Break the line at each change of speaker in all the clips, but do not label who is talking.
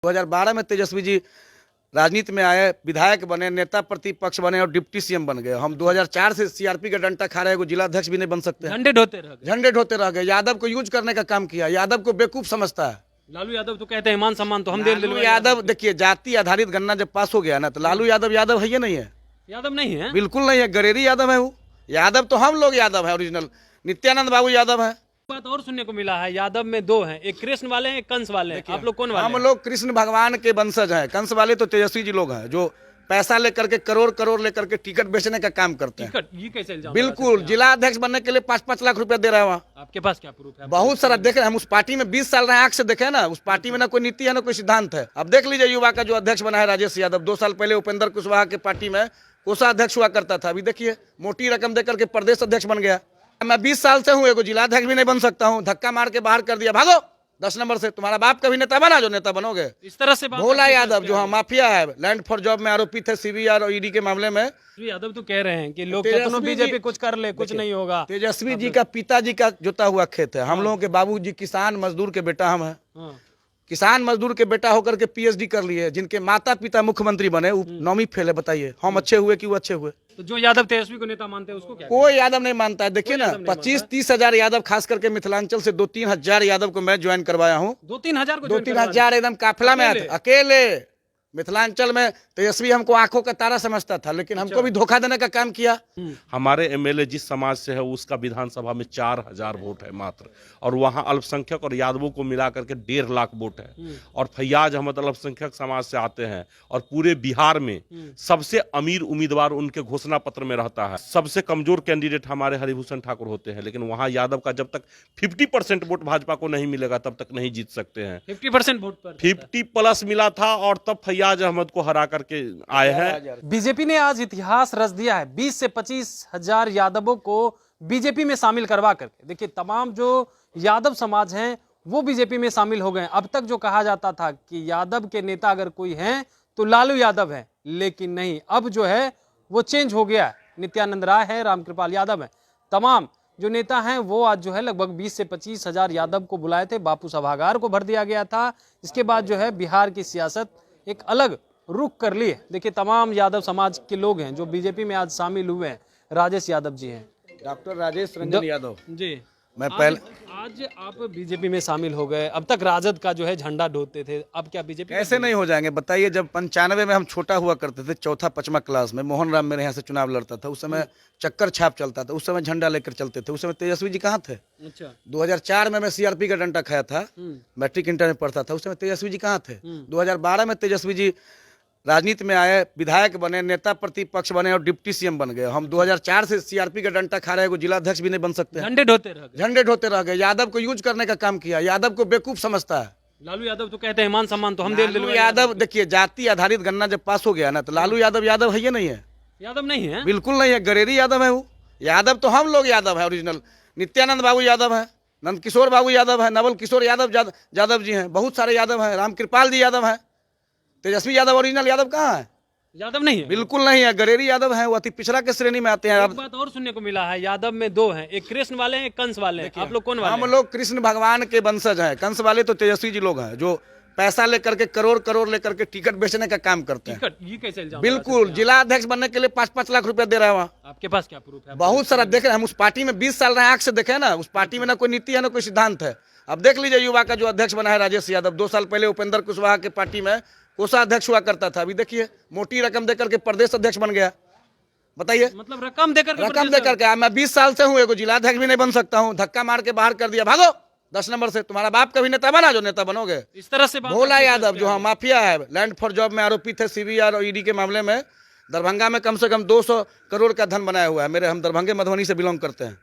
2012 में तेजस्वी जी राजनीति में आए, विधायक बने, नेता प्रतिपक्ष बने और डिप्टी सीएम बन गए। हम 2004 से सीआरपी का डंडा खा रहे हैं, जिला अध्यक्ष भी नहीं बन सकते।
झंडे ढोते रह गए।
यादव को यूज करने का काम किया। यादव को बेवकूफ समझता है।
लालू यादव तो कहते हैं मान सम्मान तो हम दे
लालू यादव देखिए, जाति आधारित गणना जब पास हो गया ना, तो लालू यादव यादव है, ये नहीं है,
यादव नहीं है,
बिल्कुल नहीं है। गरेरी यादव है वो। यादव तो हम लोग यादव है, ओरिजिनल नित्यानंद बाबू यादव है।
बात और सुनने को मिला है, यादव में दो हैं, एक कृष्ण वाले हैं, एक कंस वाले हैं। आप लोग कौन वाले
हम लोग कृष्ण भगवान के वंशज हैं। कंस वाले तो तेजस्वी जी लोग हैं, जो पैसा लेकर के करोड़ करोड़ लेकर के टिकट बेचने का काम करते हैं।
ये कैसे इल्जाम?
बिल्कुल, जिला अध्यक्ष बनने के लिए 5-5 लाख रुपया दे रहा है वहाँ।
आपके पास क्या प्रूफ है?
बहुत सारा देख रहे हैं हम। उस पार्टी में 20 साल रहे, आंख से देखे ना। उस पार्टी में ना कोई नीति है ना कोई सिद्धांत है। अब देख लीजिए, युवा का जो अध्यक्ष बना है राजेश यादव, 2 साल पहले उपेंद्र कुशवाहा के पार्टी में कोषाध्यक्ष हुआ करता था। अभी देखिए, मोटी रकम देकर के प्रदेश अध्यक्ष बन गया। मैं 20 साल से हूँ, एगो जिला अध्यक्ष भी नहीं बन सकता हूँ। धक्का मार के बाहर कर दिया, भागो 10 नंबर से। तुम्हारा बाप कभी नेता बना, जो नेता बनोगे।
इस तरह से
भोला यादव जो माफिया है, लैंड फॉर जॉब में आरोपित है, सीबीआई और ईडी के मामले में।
यादव तो कह रहे हैं कि लोग कितनों बीजेपी कुछ कर ले, कुछ नहीं होगा।
तेजस्वी जी का पिताजी का जोता हुआ खेत है। हम लोगों के बाबूजी किसान मजदूर के बेटा हम हैं। किसान मजदूर के बेटा होकर के पीएचडी कर लिए, जिनके माता पिता मुख्यमंत्री बने, वो 9वीं फेल है। बताइए, हम अच्छे हुए कि वो अच्छे हुए?
तो जो यादव तेजस्वी को नेता मानते हैं उसको क्या?
कोई यादव नहीं मानता है। देखिए ना, 25-30 हजार यादव, खास करके मिथिलांचल से 2-3 हजार यादव को मैं ज्वाइन करवाया हूँ।
2-3 हजार को?
2-3 हजार एकदम काफिला में आते, अकेले। मिथिलांचल में तेजस्वी हमको आंखों का तारा समझता था, लेकिन हमको भी धोखा देने का काम किया।
हमारे एमएलए जिस समाज से है, उसका विधानसभा में 4000 वोट है मात्र, और वहां अल्पसंख्यक और यादवों को मिला करके 1.5 लाख वोट है। और फैयाज अहमद अल्पसंख्यक समाज से आते हैं, और पूरे बिहार में सबसे अमीर उम्मीदवार उनके घोषणा पत्र में रहता है। सबसे कमजोर कैंडिडेट हमारे हरिभूषण ठाकुर होते हैं, लेकिन वहां यादव का जब तक 50% वोट भाजपा को नहीं मिलेगा, तब तक नहीं जीत सकते हैं।
50% वोट पर
50+ मिला था, और तब फैयाज अहमद को हरा करके आए हैं।
बीजेपी ने आज इतिहास रच दिया है। 20 से 25 हजार यादवों को बीजेपी में शामिल करवा करके। देखिए, तमाम जो यादव समाज हैं वो बीजेपी में शामिल हो गए। अब तक जो कहा जाता था कि यादव के नेता अगर कोई हैं तो लालू यादव है, लेकिन नहीं, अब जो है वो चेंज हो गया है। नित्यानंद राय है, रामकृपाल यादव है, तमाम जो नेता हैं वो आज जो है लगभग 20 से 25 हजार यादव को बुलाए थे। बापू सभागार को भर दिया गया था। इसके बाद जो है बिहार की सियासत एक अलग रुख कर ली है। देखिए, तमाम यादव समाज के लोग हैं जो बीजेपी में आज शामिल हुए हैं। राजेश यादव जी हैं,
डॉक्टर राजेश रंजन यादव
जी।
मैं पहले
आज आप बीजेपी में शामिल हो गए। अब तक राजद का जो है झंडा ढोते थे, अब क्या बीजेपी
कैसे नहीं हो जाएंगे? बताइए, जब 95 में हम छोटा हुआ करते थे, 4-5वां क्लास में, मोहन राम मेरे यहाँ से चुनाव लड़ता था। उस समय चक्कर छाप चलता था, उस समय झंडा लेकर चलते थे। उस समय तेजस्वी जी कहाँ थे?
अच्छा।
2004 में मैं सीआरपी का डंडा खाया था, मैट्रिक इंटर में पढ़ता था। उस समय तेजस्वी जी कहाँ थे? 2012 में तेजस्वी जी राजनीति में आए, विधायक बने, नेता प्रतिपक्ष बने और डिप्टी सीएम बन गए। हम 2004 से सीआरपी का डंडा खा रहे हैं, जिला अध्यक्ष भी नहीं बन सकते।
झंडे ढोते रह गए।
यादव को यूज करने का काम किया। यादव को बेवकूफ समझता है।
लालू यादव तो कहते हैं मान सम्मान तो हम दे
लालू यादव देखिए, जाति आधारित गणना जब पास हो गया ना, तो लालू यादव यादव है, ये नहीं है,
यादव नहीं है,
बिल्कुल नहीं है। गरेरी यादव है वो। यादव तो हम लोग यादव है, ओरिजिनल नित्यानंद बाबू यादव है, नंद किशोर बाबू यादव है, नवल किशोर यादव जी हैं, बहुत सारे यादव हैं, रामकृपाल जी यादव हैं। तेजस्वी यादव ओरिजिनल यादव कहाँ है?
यादव नहीं है,
बिल्कुल नहीं है। गरेरी यादव है, वो अति पिछड़ा के श्रेणी में आते हैं।
एक बात और सुनने को मिला है, यादव में दो हैं, एक कृष्ण वाले हैं, एक कंस वाले हैं। आप लोग कौन वाले?
हम लोग कृष्ण भगवान के वंशज हैं। कंस वाले तो तेजस्वी जी लोग हैं, जो पैसा लेकर के करोड़ करोड़ लेकर के टिकट बेचने का काम करते हैं।
ये कैसे इल्जाम?
बिल्कुल, जिला अध्यक्ष बनने के लिए 5-5 लाख रुपया दे रहा है वहाँ।
आपके पास क्या प्रूफ है?
बहुत सारा देख रहे हैं हम। उस पार्टी में 20 साल रहे, आंख से देखे ना। उस पार्टी में ना कोई नीति है ना कोई सिद्धांत है। अब देख लीजिए, युवा का जो अध्यक्ष बना है राजेश यादव, 2 साल पहले उपेंद्र कुशवाहा के पार्टी में कोषाध्यक्ष हुआ करता था। अभी देखिए, मोटी रकम देकर के प्रदेश अध्यक्ष बन गया। बताइए,
मतलब रकम देकर
के मैं 20 साल से हूँ, एगो जिला अध्यक्ष भी नहीं बन सकता हूँ। धक्का मार के बाहर कर दिया, भागो 10 नंबर से। तुम्हारा बाप कभी नेता बना, जो नेता बनोगे।
इस तरह से
भोला यादव जो माफिया है, लैंड फॉर जॉब में आरोपित है, सीबीआई और ईडी के मामले में। दरभंगा में कम से कम 200 करोड़ का धन बनाया हुआ है। हम दरभंगे मधुबनी से बिलोंग करते हैं।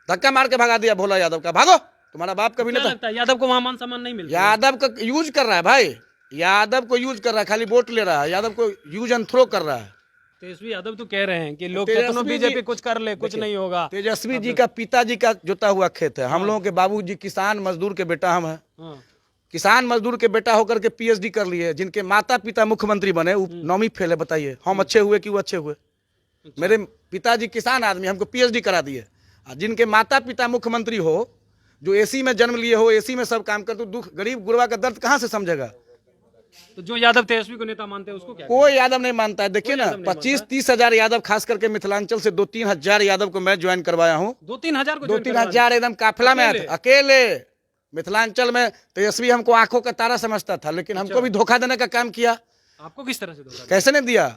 धक्का मार के भगा दिया भोला यादव का, भागो। तुम्हारा बाप कभी नेता?
यादव को वहां मान सम्मान नहीं मिलता।
यादव का यूज कर रहा है भाई, यादव को यूज कर रहा है, खाली वोट ले रहा है। यादव को यूज एंड थ्रो कर रहा है।
तेजस्वी यादव तो कह रहे हैं कि लोग कितनों बीजेपी कुछ कर ले, कुछ नहीं होगा।
तेजस्वी जी का पिताजी का जोता हुआ खेत है। हम लोगों के बाबूजी किसान मजदूर के बेटा हम हैं। किसान मजदूर के बेटा होकर के पीएचडी कर लिए, जिनके माता पिता मुख्यमंत्री बने, वो 9वीं फेल है। बताइए, हम अच्छे हुए कि वो अच्छे हुए? मेरे पिताजी किसान आदमी, हमको पीएचडी करा दिए। जिनके माता पिता मुख्यमंत्री हो, जो एसी में जन्म लिए हो, एसी में सब काम कर, तो दुख गरीब गुरबा का दर्द कहाँ से समझेगा?
तो जो यादव तेजस्वी को नेता मानते हैं उसको क्या
कोई यादव नहीं मानता है। देखिए ना,
यादव नहीं
25-30 हजार यादव, खास करके मिथिलांचल से 2-3 हजार यादव को मैं ज्वाइन करवाया हूँ।
2-3 हजार को
2-3 हजार एकदम काफिला में आया था, अकेले। मिथिलांचल में तेजस्वी हमको आंखों का तारा समझता था, लेकिन हमको भी धोखा देने का काम किया।
आपको किस तरह से धोखा
कैसे नहीं दिया?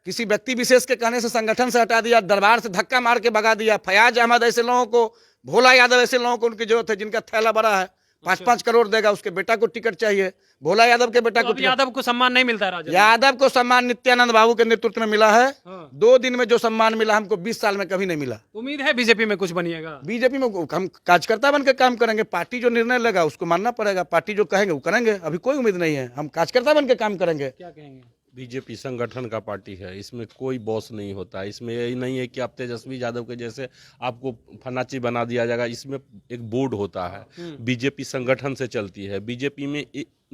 किसी व्यक्ति विशेष के कहने से संगठन से हटा दिया, दरबार से धक्का मार के भगा दिया। फयाज अहमद ऐसे लोगों को, भोला यादव ऐसे लोगों को उनकी जरूरत है जिनका थैला बड़ा है, 5-5 करोड़ देगा, उसके बेटा को टिकट चाहिए। भोला यादव के बेटा
तो
को
अब यादव को सम्मान नहीं मिलता है राजद में?
यादव को सम्मान नित्यानंद बाबू के नेतृत्व में मिला है।
हाँ।
2 दिन में जो सम्मान मिला हमको 20 साल में कभी नहीं मिला।
उम्मीद है बीजेपी में कुछ बनिएगा?
बीजेपी में हम कार्यकर्ता बन के काम करेंगे। पार्टी जो निर्णय लेगा उसको मानना पड़ेगा, पार्टी जो कहेंगे वो करेंगे। अभी कोई उम्मीद नहीं है, हम कार्यकर्ता बन के काम करेंगे।
क्या कहेंगे?
बीजेपी संगठन का पार्टी है, इसमें कोई बॉस नहीं होता। इसमें यही नहीं है कि आप तेजस्वी यादव के जैसे आपको फनाची बना दिया जाएगा। इसमें एक बोर्ड होता है, बीजेपी संगठन से चलती है। बीजेपी में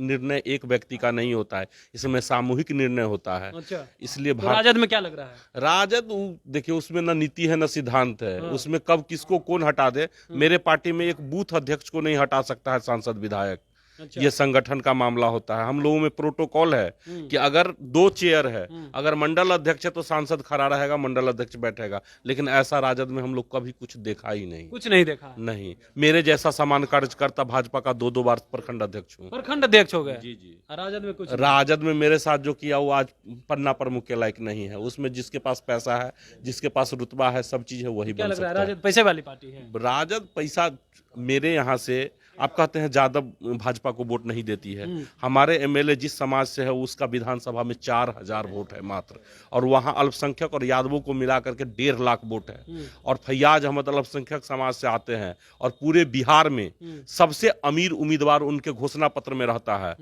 निर्णय एक व्यक्ति का नहीं होता है, इसमें सामूहिक निर्णय होता है।
अच्छा।
इसलिए
तो राजद में क्या लग रहा है?
राजद देखिए, उसमें ना नीति है ना सिद्धांत है। उसमें कब किसको कौन हटा दे, मेरे पार्टी में एक बूथ अध्यक्ष को नहीं हटा सकता है सांसद विधायक।
अच्छा।
ये संगठन का मामला होता है। हम लोगों में प्रोटोकॉल है कि अगर 2 चेयर है, अगर मंडल अध्यक्ष है तो सांसद खड़ा रहेगा, मंडल अध्यक्ष बैठेगा। लेकिन ऐसा राजद में हम लोग कभी कुछ देखा ही नहीं।
कुछ नहीं देखा?
नहीं, मेरे जैसा समान कार्यकर्ता भाजपा का 2-2 बार प्रखंड अध्यक्ष हूँ।
प्रखंड अध्यक्ष हो गए?
जी जी।
राजद में कुछ?
राजद में मेरे साथ जो किया वो आज पन्ना प्रमुख के लायक नहीं है। उसमें जिसके पास पैसा है, जिसके पास रुतबा है, सब चीज है, वही
क्या
बन
लग रहा है
सकता है।
राजद पैसे वाली पार्टी है?
राजद पैसा, मेरे यहाँ से आप कहते हैं यादव भाजपा को वोट नहीं देती है। हमारे एमएलए जिस समाज से है उसका विधानसभा में 4000 वोट है मात्र, और वहाँ अल्पसंख्यक और यादवों को मिला करके 1.5 लाख वोट है। और फैयाज अहमद अल्पसंख्यक समाज से आते हैं, और पूरे बिहार में सबसे अमीर उम्मीदवार उनके घोषणा पत्र में रहता है,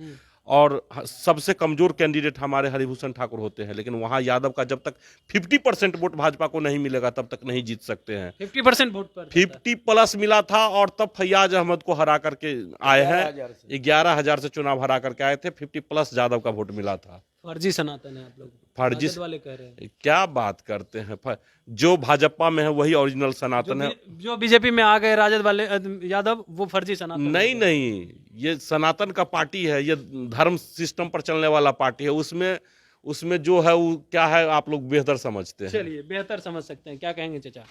और सबसे कमजोर कैंडिडेट हमारे हरिभूषण ठाकुर होते हैं। लेकिन वहां यादव का जब तक 50% वोट भाजपा को नहीं मिलेगा तब तक नहीं जीत सकते हैं।
50% वोट पर?
50+ मिला था, और तब फैयाज अहमद को हरा करके आए हैं। 11,000 से चुनाव हरा करके आए थे। 50+ यादव का वोट मिला था।
फर्जी सनातन है आप लोग,
फर्जी
वाले कह रहे हैं।
क्या बात करते हैं? जो भाजपा में है वही ओरिजिनल सनातन है।
जो बीजेपी में आ गए राजद वाले यादव, वो फर्जी सनातन?
नहीं नहीं, ये सनातन का पार्टी है, ये धर्म सिस्टम पर चलने वाला पार्टी है। उसमें जो है वो क्या है आप लोग बेहतर समझते हैं।
चलिए, बेहतर समझ सकते हैं। क्या कहेंगे चाचा?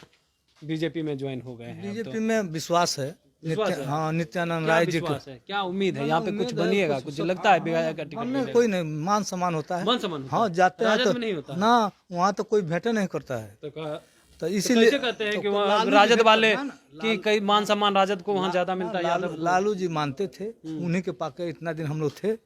बीजेपी में ज्वाइन हो गए हैं?
बीजेपी में विश्वास है। हाँ, नित्यानंद
क्या
राय जी को।
विश्वास है? क्या उम्मीद है? यहाँ पे कुछ बनिएगा? कुछ लगता है विधायक का टिकट
हमें
मिलेगा?
कोई नहीं, मान सम्मान होता है।
मान सम्मान होता
हाँ,
है?
जाते हैं
राजद
तो
में नहीं होता?
ना, वहाँ तो कोई भेंटे नहीं करता है। तो
इसीलिए
इसीलिए
कहते हैं कि
तो
वहाँ
लालू
राजद
जी
वाले
करना ना,
कि कई मान सम्मान राजद को वहाँ ज्यादा मिलता है। यादव को?
लालू जी मानते थे, उन्हीं के पाके इतना दिन हम लोग थे।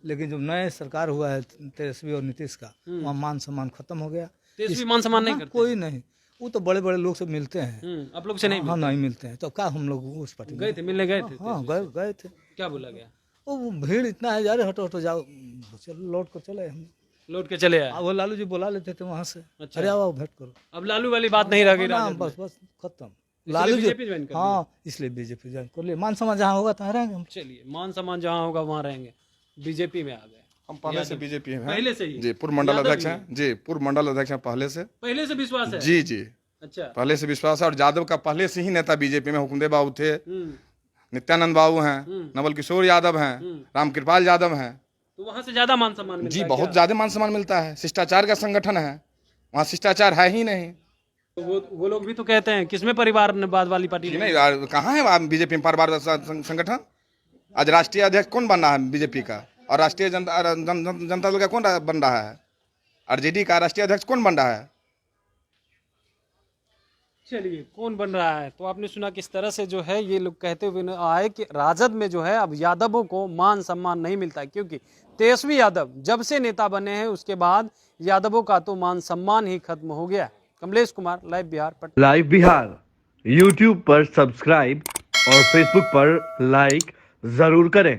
लेकिन जब नए सरकार हुआ है तेजस्वी और नीतीश का, वहाँ मान सम्मान खत्म हो गया।
तेजस्वी मान सम्मान नहीं
हाँ,
करते?
कोई नहीं, वो तो बड़े बड़े लोग से मिलते हैं।
आप लोग से नहीं
हाँ, नहीं मिलते हैं। तो क्या हम लोग उस पार्टी
गए थे? मिलने गए थे?
हाँ, गए थे।
क्या बोला गया?
वो भीड़ इतना है, जा रहे हटो हटो जाओ, चलो लौट कर चले हम।
लौट के चले आए?
वो लालू जी बुला लेते थे वहाँ से।
अच्छा।
अरे आओ भेंट करो।
अब लालू वाली बात नहीं रह गई
ना,
राजद में?
बस खत्म। लालू जी
बीजेपी ज्वाइन कर लिया?
हाँ, इसलिए बीजेपी ज्वाइन कर लिए। मान सम्मान जहाँ होगा तहाँ रहेंगे हम।
चलिए, मान सम्मान जहाँ होगा वहाँ रहेंगे। बीजेपी में आ गए?
हम पहले से बीजेपी में हैं।
पहले से ही?
जी, पूर्व मंडल
यादव
अध्यक्ष
भी
हैं। जी, पूर्व मंडल अध्यक्ष हैं पहले से।
पहले से विश्वास है?
जी जी,
अच्छा।
पहले से विश्वास है। और यादव का पहले से ही नेता बीजेपी में हुकुमदेव बाबू थे, नित्यानंद बाबू हैं, नवल किशोर यादव हैं, रामकृपाल यादव हैं।
तो वहाँ से ज्यादा मान सम्मान मिलता
जी,
है
बहुत
क्या?
ज्यादा मान सम्मान मिलता है। शिष्टाचार का संगठन है, वहाँ शिष्टाचार है ही नहीं।
तो वो लोग भी तो कहते हैं किसमें परिवारवाद वाली पार्टी
जी
नहीं?
नहीं, कहाँ है बीजेपी में परिवार संगठन? आज राष्ट्रीय अध्यक्ष कौन बन रहा है बीजेपी का? और राष्ट्रीय जनता दल का कौन बन रहा है? आरजेडी का राष्ट्रीय अध्यक्ष कौन बन रहा है?
चलिए, कौन बन रहा है? तो आपने सुना किस तरह से जो है ये लोग कहते हुए आए कि राजद में जो है अब यादवों को मान सम्मान नहीं मिलता है, क्योंकि तेजस्वी यादव जब से नेता बने हैं उसके बाद यादवों का तो मान सम्मान ही खत्म हो गया। Kamlesh Kumar, live Bihar, Patna.
Live Bihar YouTube पर सब्सक्राइब और फेसबुक पर लाइक जरूर करें।